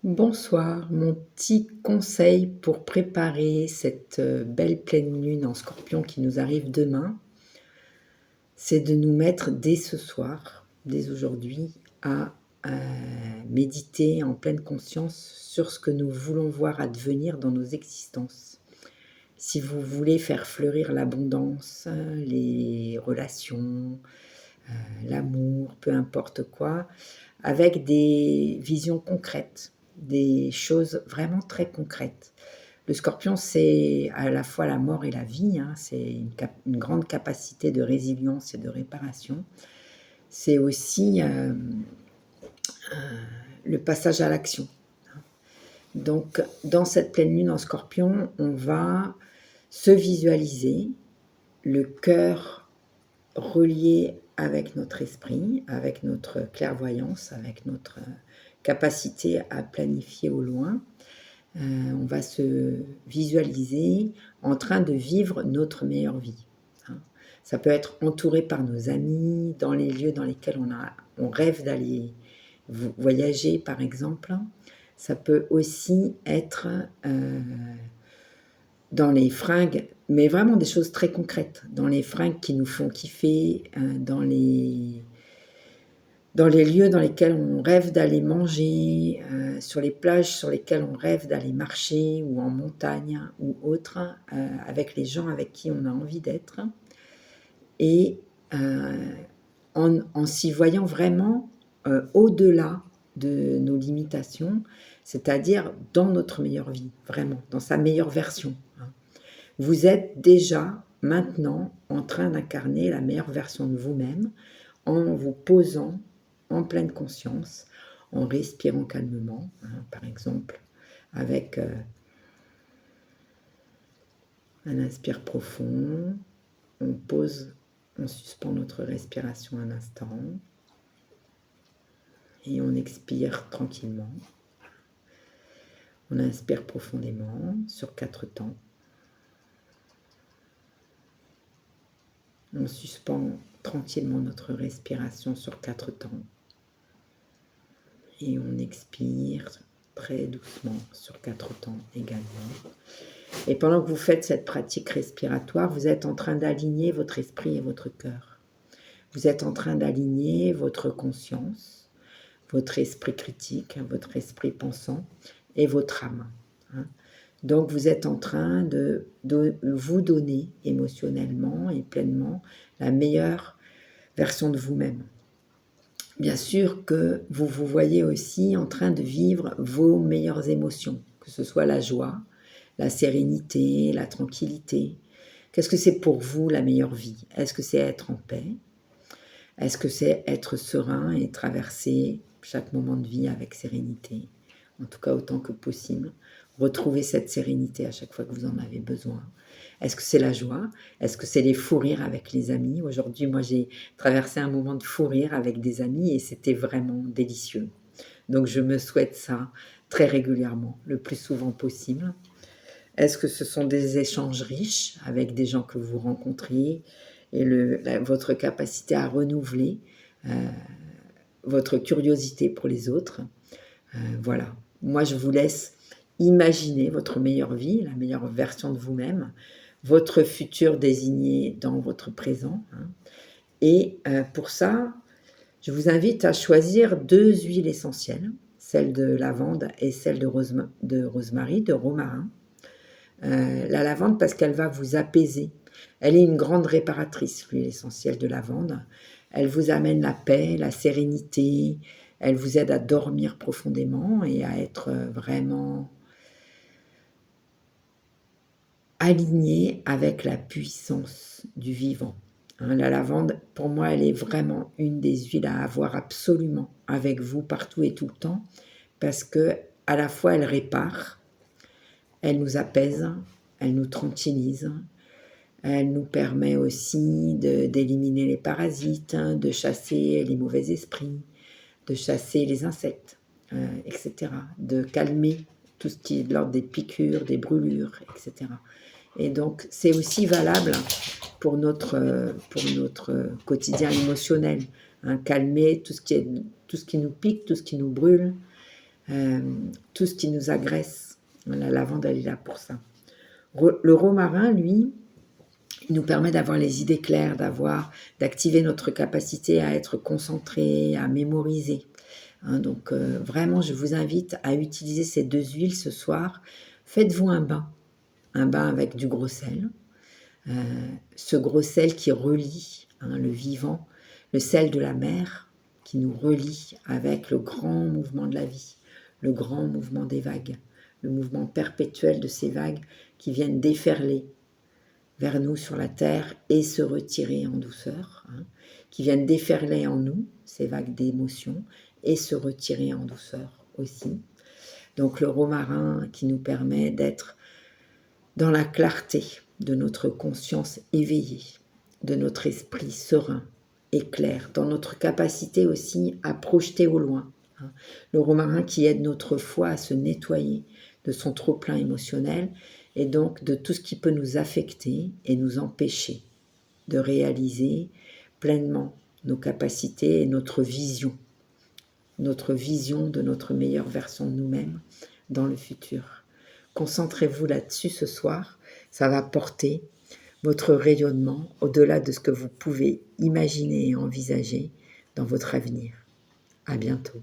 Bonsoir, mon petit conseil pour préparer cette belle pleine lune en Scorpion qui nous arrive demain, c'est de nous mettre dès ce soir, dès aujourd'hui, à méditer en pleine conscience sur ce que nous voulons voir advenir dans nos existences. Si vous voulez faire fleurir l'abondance, les relations, l'amour, peu importe quoi, avec des visions concrètes, des choses vraiment très concrètes. Le Scorpion, c'est à la fois la mort et la vie, hein, c'est une grande capacité de résilience et de réparation. C'est aussi le passage à l'action. Donc, dans cette pleine lune en Scorpion, on va se visualiser, le cœur relié avec notre esprit, avec notre clairvoyance, avec notre capacité à planifier au loin. On va se visualiser en train de vivre notre meilleure vie. Ça peut être entouré par nos amis, dans les lieux dans lesquels on rêve d'aller voyager, par exemple. Ça peut aussi être dans les fringues, mais vraiment des choses très concrètes, dans les fringues qui nous font kiffer, dans les lieux dans lesquels on rêve d'aller manger, sur les plages sur lesquelles on rêve d'aller marcher, ou en montagne, ou autre, avec les gens avec qui on a envie d'être, et en s'y voyant vraiment au-delà de nos limitations, c'est-à-dire dans notre meilleure vie, vraiment, dans sa meilleure version. Vous êtes déjà maintenant en train d'incarner la meilleure version de vous-même en vous posant en pleine conscience, en respirant calmement, par exemple, avec un inspire profond, on suspend notre respiration un instant, et on expire tranquillement. On inspire profondément sur 4 temps. On suspend tranquillement notre respiration sur 4 temps. Et on expire très doucement sur 4 temps également. Et pendant que vous faites cette pratique respiratoire, vous êtes en train d'aligner votre esprit et votre cœur. Vous êtes en train d'aligner votre conscience, votre esprit critique, votre esprit pensant et votre âme. Donc vous êtes en train de vous donner émotionnellement et pleinement la meilleure version de vous-même. Bien sûr que vous vous voyez aussi en train de vivre vos meilleures émotions, que ce soit la joie, la sérénité, la tranquillité. Qu'est-ce que c'est pour vous la meilleure vie? Est-ce que c'est être en paix? Est-ce que c'est être serein et traverser chaque moment de vie avec sérénité? En tout cas, autant que possible. Retrouver cette sérénité à chaque fois que vous en avez besoin. Est-ce que c'est la joie? Est-ce que c'est les fous rires avec les amis? Aujourd'hui, moi, j'ai traversé un moment de fou rire avec des amis et c'était vraiment délicieux. Donc, je me souhaite ça très régulièrement, le plus souvent possible. Est-ce que ce sont des échanges riches avec des gens que vous rencontrez et votre capacité à renouveler votre curiosité pour les autres? Voilà. Moi, je vous laisse imaginer votre meilleure vie, la meilleure version de vous-même, votre futur désigné dans votre présent. Et pour ça, je vous invite à choisir 2 huiles essentielles, celle de lavande et celle de rosemary, de romarin. La lavande parce qu'elle va vous apaiser. Elle est une grande réparatrice, l'huile essentielle de lavande. Elle vous amène la paix, la sérénité. Elle vous aide à dormir profondément et à être vraiment aligné avec la puissance du vivant. La lavande, pour moi, elle est vraiment une des huiles à avoir absolument avec vous partout et tout le temps parce que à la fois elle répare, elle nous apaise, elle nous tranquillise, elle nous permet aussi d'éliminer les parasites, de chasser les mauvais esprits, de chasser les insectes, etc. De calmer tout ce qui est de l'ordre des piqûres, des brûlures, etc. Et donc, c'est aussi valable pour notre quotidien émotionnel. Calmer tout ce qui nous pique, tout ce qui nous brûle, tout ce qui nous agresse. La lavande, elle est là pour ça. Le romarin, lui, il nous permet d'avoir les idées claires, d'activer notre capacité à être concentré, à mémoriser. Donc vraiment, je vous invite à utiliser ces 2 huiles ce soir. Faites-vous un bain avec du gros sel. Ce gros sel qui relie le vivant, le sel de la mer qui nous relie avec le grand mouvement de la vie, le grand mouvement des vagues, le mouvement perpétuel de ces vagues qui viennent déferler vers nous sur la terre et se retirer en douceur, qui viennent déferler en nous, ces vagues d'émotions, et se retirer en douceur aussi. Donc le romarin qui nous permet d'être dans la clarté de notre conscience éveillée, de notre esprit serein et clair, dans notre capacité aussi à projeter au loin. Le romarin qui aide notre foi à se nettoyer de son trop-plein émotionnel et donc de tout ce qui peut nous affecter et nous empêcher de réaliser pleinement nos capacités et notre vision de notre meilleure version de nous-mêmes dans le futur. Concentrez-vous là-dessus ce soir, ça va porter votre rayonnement au-delà de ce que vous pouvez imaginer et envisager dans votre avenir. À bientôt.